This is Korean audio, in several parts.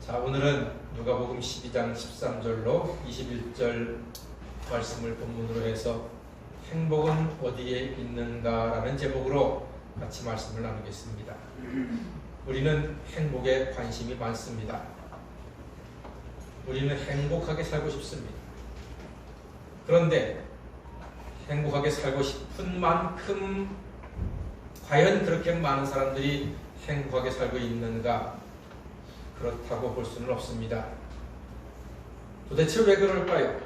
자, 오늘은 누가복음 12장 13절로 21절 말씀을 본문으로 해서 행복은 어디에 있는가라는 제목으로 같이 말씀을 나누겠습니다. 우리는 행복에 관심이 많습니다. 우리는 행복하게 살고 싶습니다. 그런데 행복하게 살고 싶은 만큼 과연 그렇게 많은 사람들이 행복하게 살고 있는가? 그렇다고 볼 수는 없습니다. 도대체 왜 그럴까요?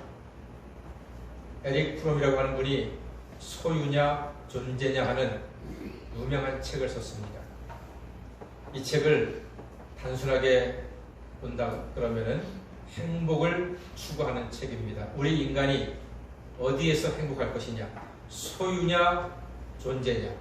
에릭 프롬이라고 하는 분이 소유냐 존재냐 하는 유명한 책을 썼습니다. 이 책을 단순하게 본다 그러면은 행복을 추구하는 책입니다. 우리 인간이 어디에서 행복할 것이냐? 소유냐 존재냐?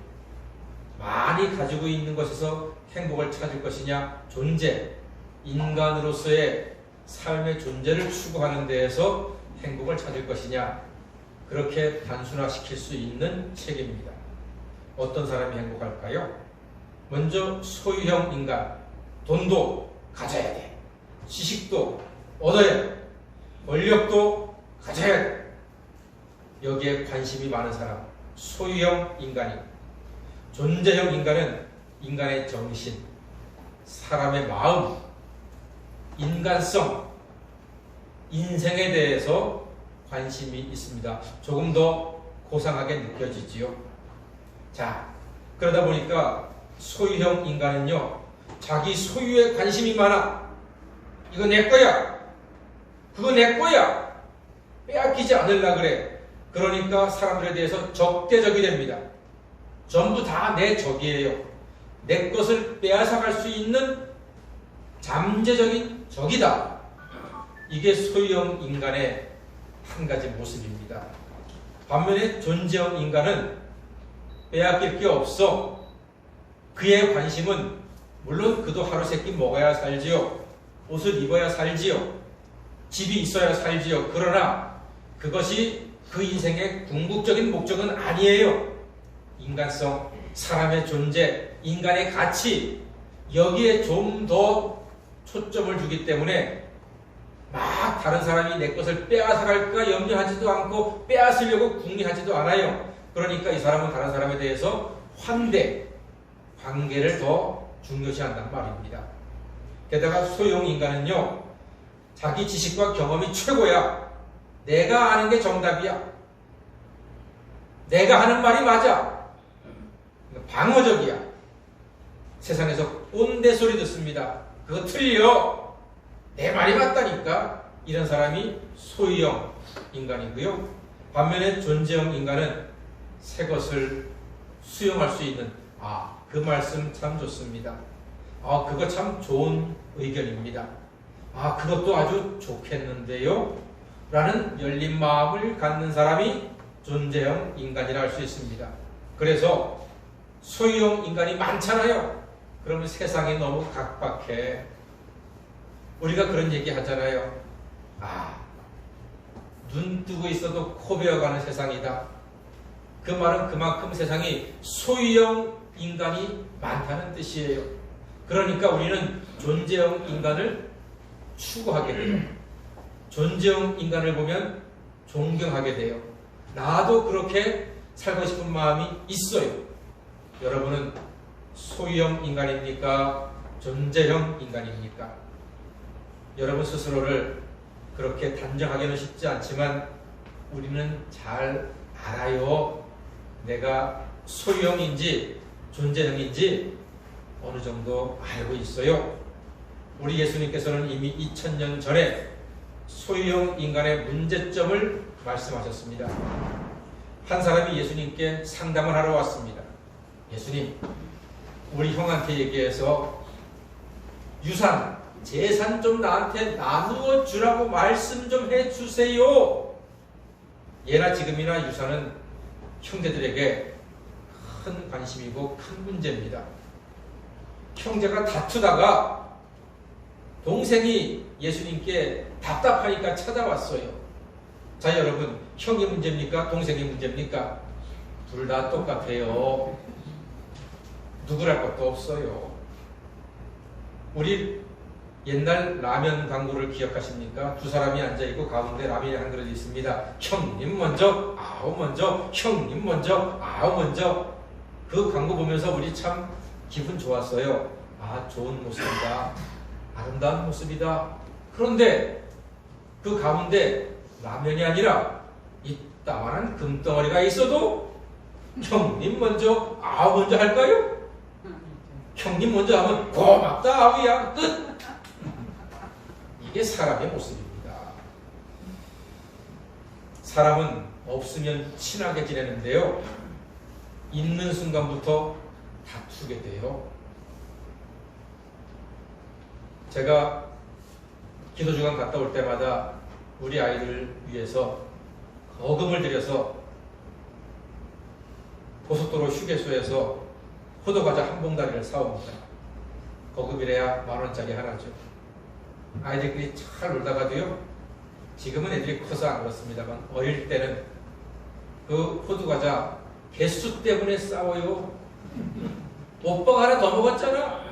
많이 가지고 있는 것에서 행복을 찾을 것이냐? 존재, 인간으로서의 삶의 존재를 추구하는 데에서 행복을 찾을 것이냐? 그렇게 단순화시킬 수 있는 책입니다. 어떤 사람이 행복할까요? 먼저 소유형 인간, 돈도 가져야 돼. 지식도 얻어야 돼. 권력도 가져야 돼. 여기에 관심이 많은 사람, 소유형 인간이. 존재형 인간은 인간의 정신, 사람의 마음, 인간성, 인생에 대해서 관심이 있습니다. 조금 더 고상하게 느껴지지요. 자, 그러다 보니까 소유형 인간은요, 자기 소유에 관심이 많아. 이거 내 거야. 그거 내 거야. 빼앗기지 않으려고 그래. 그러니까 사람들에 대해서 적대적이 됩니다. 전부 다 내 적이에요. 내 것을 빼앗아갈 수 있는 잠재적인 적이다. 이게 소유형 인간의 한 가지 모습입니다. 반면에 존재형 인간은 빼앗길 게 없어. 그의 관심은 물론 그도 하루 세끼 먹어야 살지요. 옷을 입어야 살지요. 집이 있어야 살지요. 그러나 그것이 그 인생의 궁극적인 목적은 아니에요. 인간성, 사람의 존재, 인간의 가치, 여기에 좀 더 초점을 주기 때문에 막 다른 사람이 내 것을 빼앗아갈까 염려하지도 않고 빼앗으려고 궁리하지도 않아요. 그러니까 이 사람은 다른 사람에 대해서 환대, 관계를 더 중요시한단 말입니다. 게다가 소유형 인간은요, 자기 지식과 경험이 최고야. 내가 아는 게 정답이야. 내가 하는 말이 맞아. 방어적이야. 세상에서 꼰대 소리 듣습니다. 그거 틀려. 내 말이 맞다니까. 이런 사람이 소유형 인간이고요. 반면에 존재형 인간은 새 것을 수용할 수 있는, 그 말씀 참 좋습니다. 그거 참 좋은 의견입니다. 그것도 아주 좋겠는데요. 라는 열린 마음을 갖는 사람이 존재형 인간이라 할 수 있습니다. 그래서 소유형 인간이 많잖아요. 그러면 세상이 너무 각박해. 우리가 그런 얘기 하잖아요. 눈 뜨고 있어도 코 베어가는 세상이다. 그 말은 그만큼 세상이 소유형 인간이 많다는 뜻이에요. 그러니까 우리는 존재형 인간을 추구하게 돼요. 존재형 인간을 보면 존경하게 돼요. 나도 그렇게 살고 싶은 마음이 있어요. 여러분은 소유형 인간입니까? 존재형 인간입니까? 여러분 스스로를 그렇게 단정하기는 쉽지 않지만 우리는 잘 알아요. 내가 소유형인지 존재형인지 어느 정도 알고 있어요. 우리 예수님께서는 이미 2000년 전에 소유형 인간의 문제점을 말씀하셨습니다. 한 사람이 예수님께 상담을 하러 왔습니다. 예수님, 우리 형한테 얘기해서 유산, 재산 좀 나한테 나누어 주라고 말씀 좀 해주세요. 예나 지금이나 유산은 형제들에게 큰 관심이고 큰 문제입니다. 형제가 다투다가 동생이 예수님께 답답하니까 찾아왔어요. 자, 여러분, 형이 문제입니까? 동생이 문제입니까? 둘 다 똑같아요. 누구랄 것도 없어요. 우리 옛날 라면 광고를 기억하십니까? 두 사람이 앉아있고 가운데 라면이 한 그릇 있습니다. 형님 먼저, 아우 먼저, 형님 먼저, 아우 먼저. 그 광고 보면서 우리 참 기분 좋았어요. 아, 좋은 모습이다. 아름다운 모습이다. 그런데 그 가운데 라면이 아니라 이따만한 금덩어리가 있어도 형님 먼저, 아우 먼저 할까요? 형님 먼저 하면 고맙다, 아우야. 끝. 이게 사람의 모습입니다. 사람은 없으면 친하게 지내는데요. 있는 순간부터 다투게 돼요. 제가 기도주간 갔다 올 때마다 우리 아이들 위해서 거금을 들여서 고속도로 휴게소에서 포도과자 한 봉다리를 사옵니다. 거금이래야 10,000원짜리 하나죠. 아이들끼리 잘 놀다가도요, 지금은 애들이 커서 안 그렇습니다만 어릴 때는 그 포도과자 개수 때문에 싸워요. 오빠가 하나 더 먹었잖아.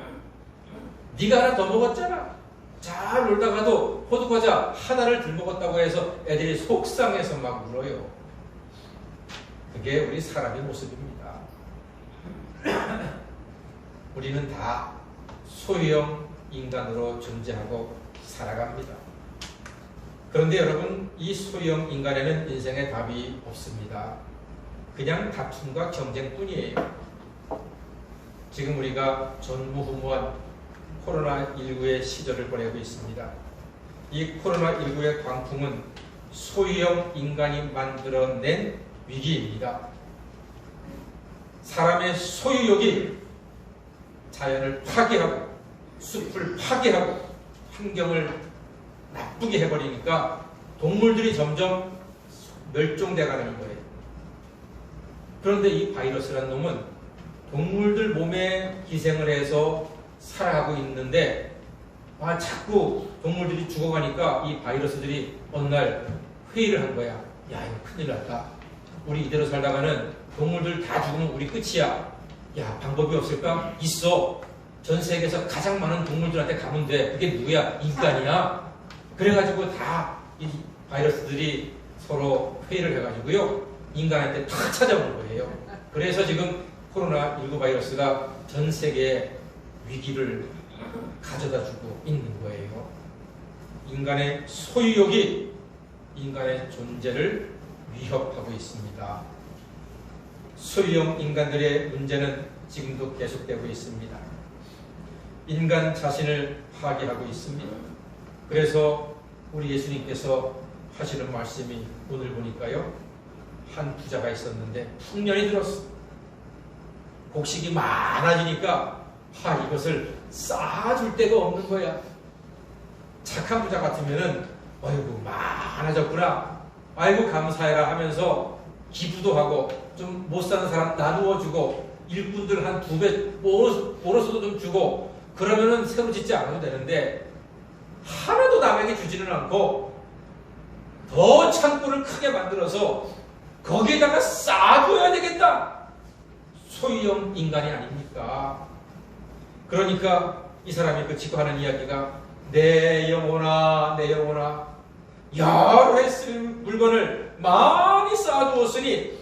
네가 하나 더 먹었잖아. 잘 놀다가도 포도과자 하나를 덜 먹었다고 해서 애들이 속상해서 막 울어요. 그게 우리 사람의 모습입니다. 우리는 다 소유형 인간으로 존재하고 살아갑니다. 그런데 여러분, 이 소유형 인간에는 인생의 답이 없습니다. 그냥 다툼과 경쟁뿐이에요. 지금 우리가 전무후무한 코로나19의 시절을 보내고 있습니다. 이 코로나19의 광풍은 소유형 인간이 만들어낸 위기입니다. 사람의 소유욕이 자연을 파괴하고 숲을 파괴하고 환경을 나쁘게 해버리니까 동물들이 점점 멸종돼 가는 거예요. 그런데 이 바이러스라는 놈은 동물들 몸에 기생을 해서 살아가고 있는데 자꾸 동물들이 죽어가니까 이 바이러스들이 어느 날 회의를 한 거야. 야, 이거 큰일 났다. 우리 이대로 살다가는 동물들 다 죽으면 우리 끝이야. 야, 방법이 없을까? 있어. 전 세계에서 가장 많은 동물들한테 가면 돼. 그게 누구야? 인간이야. 그래가지고 다 이 바이러스들이 서로 회의를 해가지고요, 인간한테 다 찾아오는 거예요. 그래서 지금 코로나19 바이러스가 전 세계에 위기를 가져다주고 있는 거예요. 인간의 소유욕이 인간의 존재를 위협하고 있습니다. 소유형 인간들의 문제는 지금도 계속되고 있습니다. 인간 자신을 파괴하고 있습니다. 그래서 우리 예수님께서 하시는 말씀이 오늘 보니까요, 한 부자가 있었는데 풍년이 들었어. 곡식이 많아지니까 이것을 쌓아줄 데가 없는 거야. 착한 부자 같으면은 아이고 많아졌구나, 아이고 감사해라 하면서 기부도 하고 좀 못 사는 사람 나누어 주고 일꾼들 한 2배 보너스도 좀 주고 그러면은 새로 짓지 않아도 되는데 하나도 남에게 주지는 않고 더 창고를 크게 만들어서 거기에다가 쌓아줘야 되겠다. 소유형 인간이 아닙니까? 그러니까 이 사람이 그치고 하는 이야기가 내 영혼아, 내 영혼아, 여러 해 쓸 물건을 많이 쌓아두었으니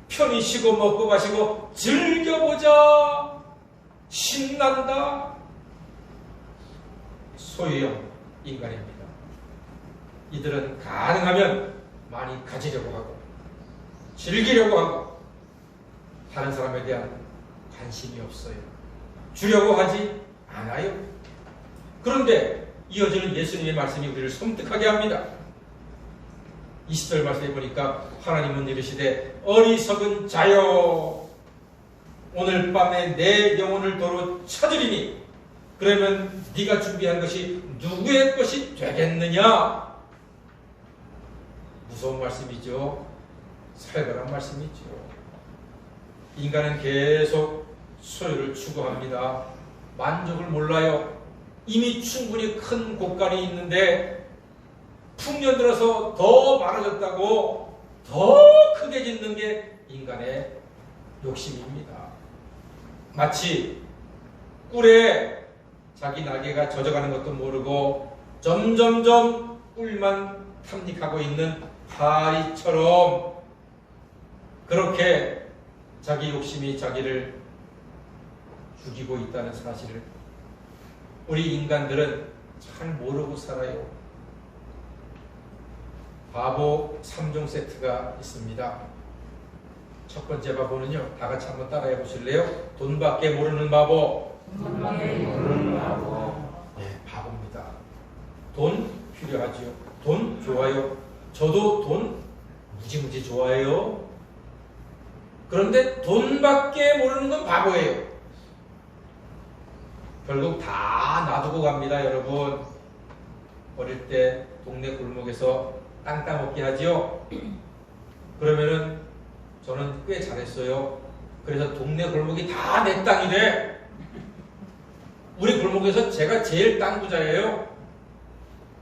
편히 쉬고 먹고 마시고 즐겨보자. 신난다. 소유형 인간입니다. 이들은 가능하면 많이 가지려고 하고 즐기려고 하고 다른 사람에 대한 관심이 없어요. 주려고 하지 않아요. 그런데 이어지는 예수님의 말씀이 우리를 섬뜩하게 합니다. 20절 말씀에 보니까 하나님은 이르시되 어리석은 자여, 오늘 밤에 내 영혼을 도로 찾으리니 그러면 네가 준비한 것이 누구의 것이 되겠느냐. 무서운 말씀이죠. 살벌한 말씀이죠. 인간은 계속 소유를 추구합니다. 만족을 몰라요. 이미 충분히 큰 곳간이 있는데 풍년 들어서 더 많아졌다고 더 크게 짓는 게 인간의 욕심입니다. 마치 꿀에 자기 날개가 젖어가는 것도 모르고 점점점 꿀만 탐닉하고 있는 파리처럼 그렇게 자기 욕심이 자기를 죽이고 있다는 사실을 우리 인간들은 잘 모르고 살아요. 바보 3종 세트가 있습니다. 첫 번째 바보는요, 다 같이 한번 따라해 보실래요? 돈밖에 모르는 바보. 돈밖에 모르는 바보. 네, 바보입니다. 돈 필요하지요. 돈 좋아요. 저도 돈 무지무지 좋아해요. 그런데 돈밖에 모르는 건 바보예요. 결국 다 놔두고 갑니다, 여러분. 어릴 때 동네 골목에서 땅 따먹기 하지요. 그러면은 저는 꽤 잘했어요. 그래서 동네 골목이 다 내 땅이래. 우리 골목에서 제가 제일 땅 부자예요.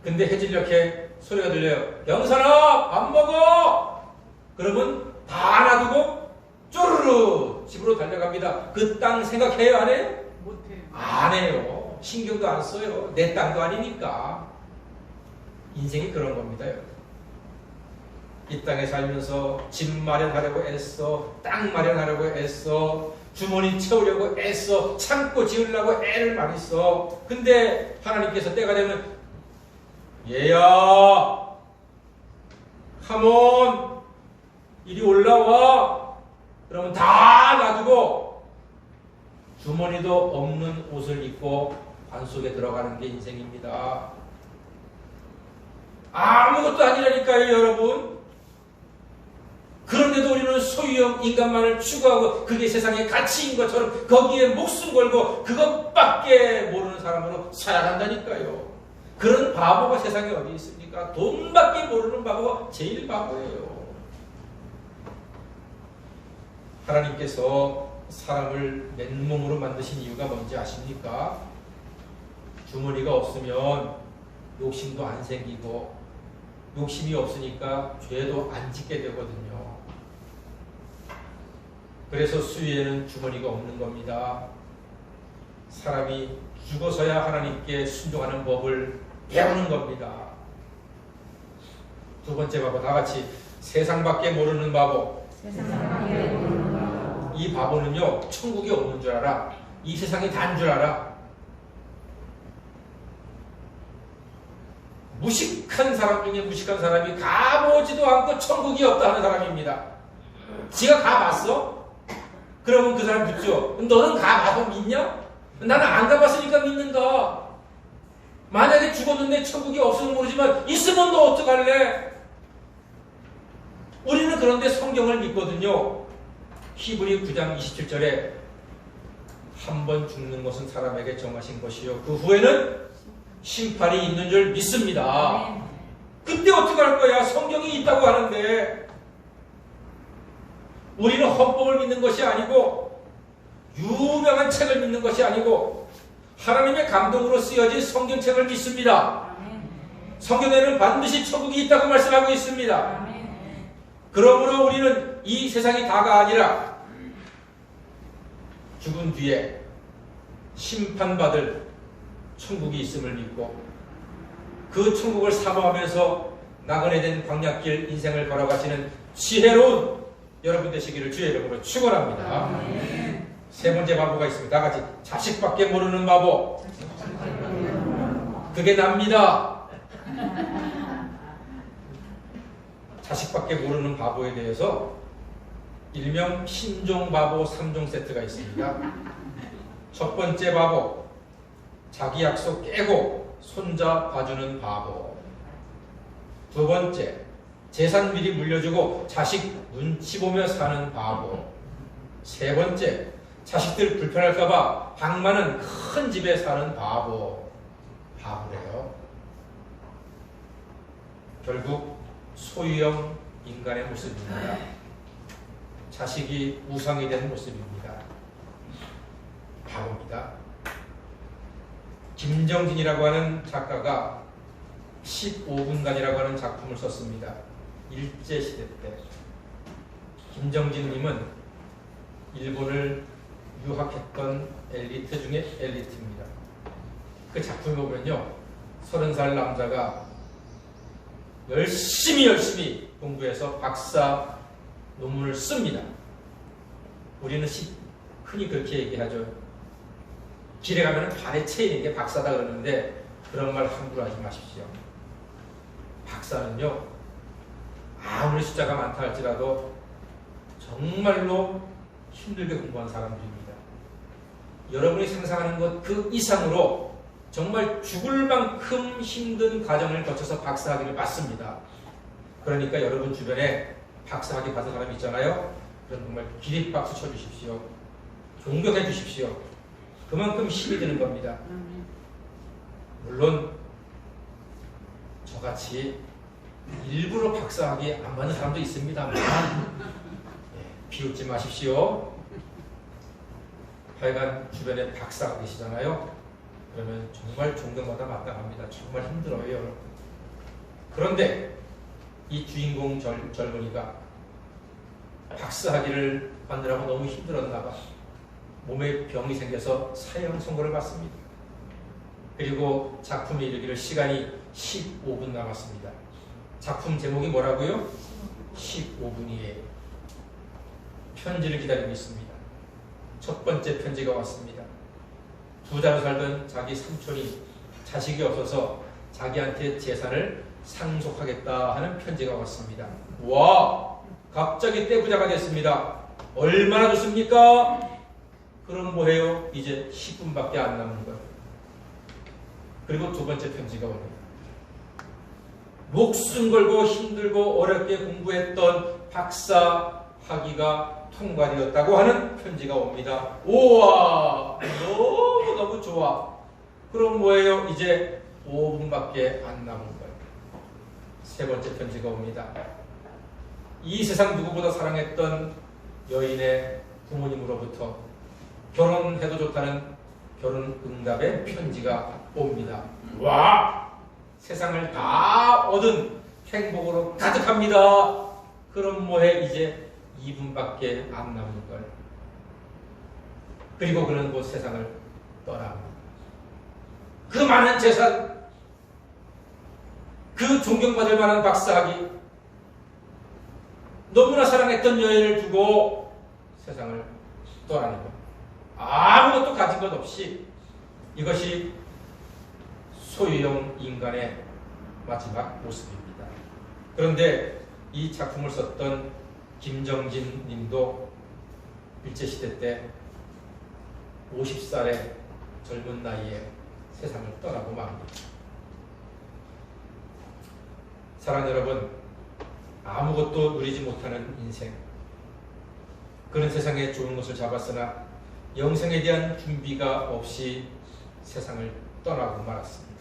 근데 해질녘에 소리가 들려요. 영선아, 밥 먹어! 그러면 다 놔두고 쪼르르 집으로 달려갑니다. 그 땅 생각해요, 안 해요? 못해. 안 해요. 신경도 안 써요. 내 땅도 아니니까. 인생이 그런 겁니다, 여러분. 이 땅에 살면서 집 마련하려고 애써, 땅 마련하려고 애써, 주머니 채우려고 애써, 창고 지으려고 애를 많이 써. 근데 하나님께서 때가 되면 얘야, 컴온, 이리 올라와. 그러면 다 놔두고 주머니도 없는 옷을 입고 관 속에 들어가는 게 인생입니다. 아무것도 아니라니까요, 여러분. 그런데도 우리는 소유형 인간만을 추구하고 그게 세상의 가치인 것처럼 거기에 목숨 걸고 그것밖에 모르는 사람으로 살아간다니까요. 그런 바보가 세상에 어디 있습니까? 돈밖에 모르는 바보가 제일 바보예요. 하나님께서 사람을 맨몸으로 만드신 이유가 뭔지 아십니까? 주머니가 없으면 욕심도 안 생기고 욕심이 없으니까 죄도 안 짓게 되거든요. 그래서 수위에는 주머니가 없는 겁니다. 사람이 죽어서야 하나님께 순종하는 법을 배우는 겁니다. 두 번째 바보, 다 같이 세상밖에 모르는 바보. 세상밖에 모르는 바보. 이 바보는요, 천국이 없는 줄 알아. 이 세상이 단 줄 알아. 무식한 사람 중에 무식한 사람이 가보지도 않고 천국이 없다 하는 사람입니다. 지가 가봤어? 그러면 그 사람 묻죠. 너는 가봐서 믿냐? 나는 안 가봤으니까 믿는다. 만약에 죽었는데 천국이 없으면 모르지만 있으면 너 어떡할래? 우리는 그런데 성경을 믿거든요. 히브리 9장 27절에 한 번 죽는 것은 사람에게 정하신 것이요 그 후에는 심판이 있는 줄 믿습니다. 근데 어떡할 거야? 성경이 있다고 하는데. 우리는 헌법을 믿는 것이 아니고 유명한 책을 믿는 것이 아니고 하나님의 감동으로 쓰여진 성경책을 믿습니다. 성경에는 반드시 천국이 있다고 말씀하고 있습니다. 그러므로 우리는 이 세상이 다가 아니라 죽은 뒤에 심판받을 천국이 있음을 믿고 그 천국을 사모하면서 나그네 된 광야길 인생을 걸어가시는 지혜로운 여러분 되시기를 주의 이름으로 축원합니다. 세 번째 바보가 있습니다. 다 같이 자식밖에 모르는 바보. 그게 납니다. 자식밖에 모르는 바보에 대해서 일명 신종 바보 3종 세트가 있습니다. 첫 번째 바보, 자기 약속 깨고 손자 봐주는 바보. 두 번째, 재산 미리 물려주고 자식 눈치 보며 사는 바보. 세 번째, 자식들 불편할까봐 방 많은 큰 집에 사는 바보. 바보래요. 결국 소유형 인간의 모습입니다. 자식이 우상이 된 모습입니다. 바보입니다. 김정진이라고 하는 작가가 15분간이라고 하는 작품을 썼습니다. 일제시대 때. 김정진님은 일본을 유학했던 엘리트 중에 엘리트입니다. 그 작품에 보면요, 30살 남자가 열심히 공부해서 박사 논문을 씁니다. 우리는 흔히 그렇게 얘기하죠. 길에 가면 발에 채이는 게 박사다 그러는데 그런 말 함부로 하지 마십시오. 박사는요, 아무리 숫자가 많다 할지라도 정말로 힘들게 공부한 사람들입니다. 여러분이 상상하는 것 그 이상으로 정말 죽을 만큼 힘든 과정을 거쳐서 박사학위를 받습니다. 그러니까 여러분 주변에 박사학위 받은 사람이 있잖아요. 그럼 정말 기립박수 쳐주십시오. 존경해 주십시오. 그만큼 힘이 드는 겁니다. 물론 저같이 일부러 박사학위 안 받는 사람도 있습니다만 비웃지 마십시오. 하여간 주변에 박사가 계시잖아요. 그러면 정말 존경받아 마땅합니다. 정말 힘들어요, 여러분. 그런데 이 주인공 젊은이가 박사학위를 받느라고 너무 힘들었나 봐. 몸에 병이 생겨서 사형 선고를 받습니다. 그리고 작품에 이르기를 시간이 15분 남았습니다. 작품 제목이 뭐라고요? 15분이에요. 편지를 기다리고 있습니다. 첫 번째 편지가 왔습니다. 2달 살던 자기 삼촌이 자식이 없어서 자기한테 재산을 상속하겠다 하는 편지가 왔습니다. 와! 갑자기 떼부자가 됐습니다. 얼마나 좋습니까? 그럼 뭐해요? 이제 10분밖에 안 남은 거예요. 그리고 두 번째 편지가 옵니다. 목숨 걸고 힘들고 어렵게 공부했던 박사 학위가 통과되었다고 하는 편지가 옵니다. 우와! 너무너무 좋아. 그럼 뭐예요? 이제 5분밖에 안 남은 거예요. 세 번째 편지가 옵니다. 이 세상 누구보다 사랑했던 여인의 부모님으로부터 결혼해도 좋다는 결혼 응답의 편지가 옵니다. 와! 세상을 다 얻은 행복으로 가득합니다. 그럼 뭐해? 이제 2분밖에 안 남은 걸. 그리고 그는 곧 세상을 떠납니다. 그 많은 재산, 그 존경받을 만한 박사학위, 너무나 사랑했던 여인을 두고 세상을 떠나는 것. 아무것도 가진 것 없이 이것이 소유형 인간의 마지막 모습입니다. 그런데 이 작품을 썼던 김정진 님도 일제시대 때 50살의 젊은 나이에 세상을 떠나고 맙니다. 사랑 여러분, 아무것도 누리지 못하는 인생, 그런 세상에 좋은 것을 잡았으나 영생에 대한 준비가 없이 세상을 떠나고 말았습니다.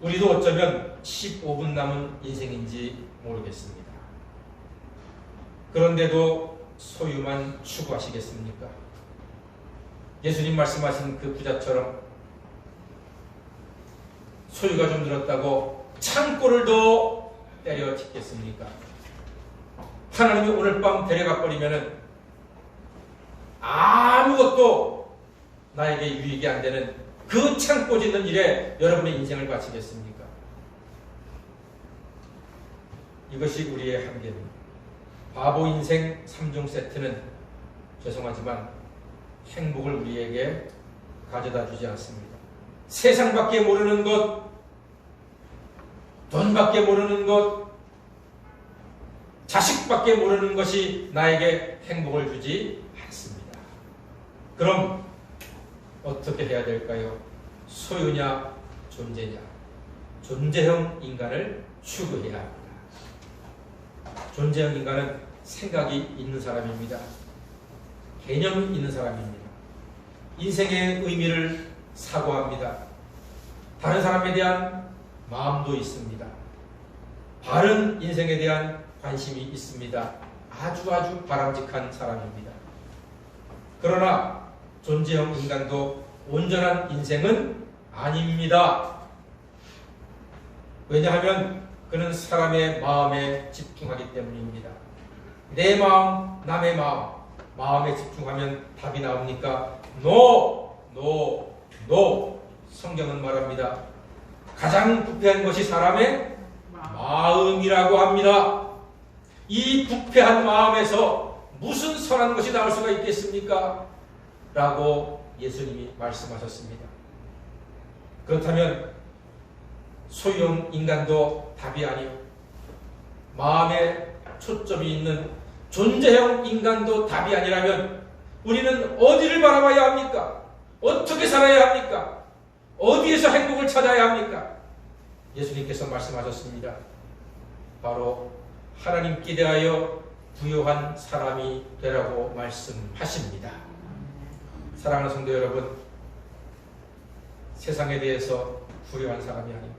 우리도 어쩌면 15분 남은 인생인지 모르겠습니다. 그런데도 소유만 추구하시겠습니까? 예수님 말씀하신 그 부자처럼 소유가 좀 늘었다고 창고를 더 때려짓겠습니까? 하나님이 오늘 밤 데려가 버리면은 아무것도 나에게 유익이 안 되는 그 창고 짓는 일에 여러분의 인생을 바치겠습니까? 이것이 우리의 한계입니다. 바보 인생 3종 세트는 죄송하지만 행복을 우리에게 가져다 주지 않습니다. 세상밖에 모르는 것, 돈밖에 모르는 것, 자식밖에 모르는 것이 나에게 행복을 주지 않습니다. 그럼 어떻게 해야 될까요? 소유냐 존재냐? 존재형 인간을 추구해야 합니다. 존재형 인간은 생각이 있는 사람입니다. 개념이 있는 사람입니다. 인생의 의미를 사고합니다. 다른 사람에 대한 마음도 있습니다. 바른 인생에 대한 관심이 있습니다. 아주 바람직한 사람입니다. 그러나 존재형 인간도 온전한 인생은 아닙니다. 왜냐하면 그는 사람의 마음에 집중하기 때문입니다. 내 마음, 남의 마음, 마음에 집중하면 답이 나옵니까? No, no, no. 성경은 말합니다. 가장 부패한 것이 사람의 마음이라고 합니다. 이 부패한 마음에서 무슨 선한 것이 나올 수가 있겠습니까? 라고 예수님이 말씀하셨습니다. 그렇다면 소유형 인간도 답이 아니요, 마음에 초점이 있는 존재형 인간도 답이 아니라면 우리는 어디를 바라봐야 합니까? 어떻게 살아야 합니까? 어디에서 행복을 찾아야 합니까? 예수님께서 말씀하셨습니다. 바로 하나님께 대하여 부요한 사람이 되라고 말씀하십니다. 사랑하는 성도 여러분, 세상에 대해서 부요한 사람이 아니고,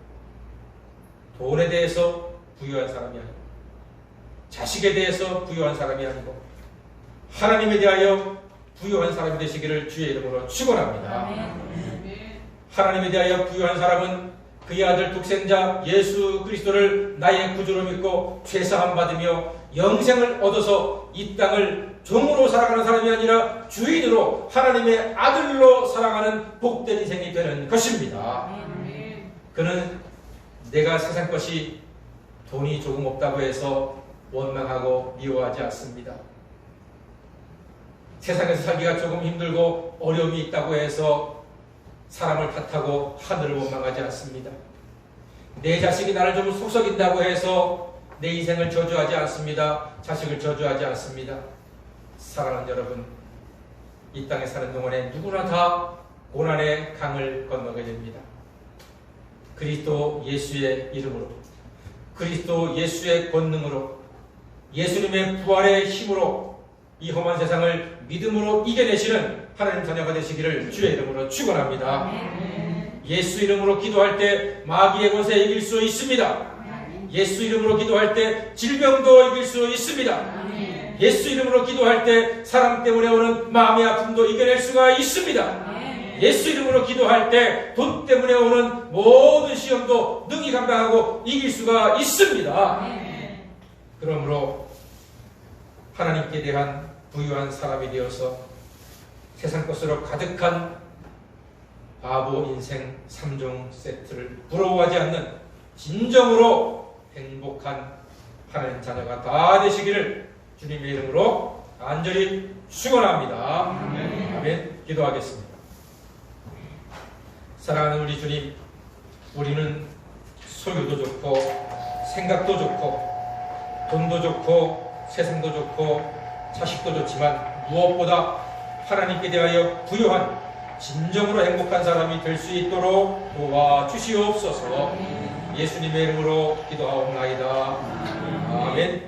돈에 대해서 부요한 사람이 아니고, 자식에 대해서 부요한 사람이 아니고, 하나님에 대하여 부요한 사람이 되시기를 주의 이름으로 축원합니다. 하나님에 대하여 부요한 사람은 그의 아들 독생자 예수 그리스도를 나의 구주로 믿고 죄사함 받으며 영생을 얻어서 이 땅을 종으로 살아가는 사람이 아니라 주인으로 하나님의 아들로 살아가는 복된 인생이 되는 것입니다. 그는 내가 세상 것이 돈이 조금 없다고 해서 원망하고 미워하지 않습니다. 세상에서 살기가 조금 힘들고 어려움이 있다고 해서 사람을 탓하고 하늘을 원망하지 않습니다. 내 자식이 나를 좀 속썩인다고 해서 내 인생을 저주하지 않습니다. 자식을 저주하지 않습니다. 사랑하는 여러분, 이 땅에 사는 동안에 누구나 다 고난의 강을 건너게 됩니다. 그리스도 예수의 이름으로, 그리스도 예수의 권능으로, 예수님의 부활의 힘으로 이 험한 세상을 믿음으로 이겨내시는 하나님 자녀가 되시기를 주의 이름으로 축원합니다. 예수 이름으로 기도할 때 마귀의 권세 이길 수 있습니다. 예수 이름으로 기도할 때 질병도 이길 수 있습니다. 예수 이름으로 기도할 때 사람 때문에 오는 마음의 아픔도 이겨낼 수가 있습니다. 예수 이름으로 기도할 때 돈 때문에 오는 모든 시험도 능히 감당하고 이길 수가 있습니다. 그러므로 하나님께 대한 부유한 사람이 되어서 세상 것으로 가득한 바보 인생 3종 세트를 부러워하지 않는 진정으로 행복한 하나님 자녀가 다 되시기를 주님의 이름으로 간절히 축원합니다. 아멘. 기도하겠습니다. 사랑하는 우리 주님, 우리는 소유도 좋고 생각도 좋고 돈도 좋고 세상도 좋고 자식도 좋지만 무엇보다 하나님께 대하여 부요한 진정으로 행복한 사람이 될 수 있도록 도와주시옵소서. 예수님의 이름으로 기도하옵나이다. 아멘.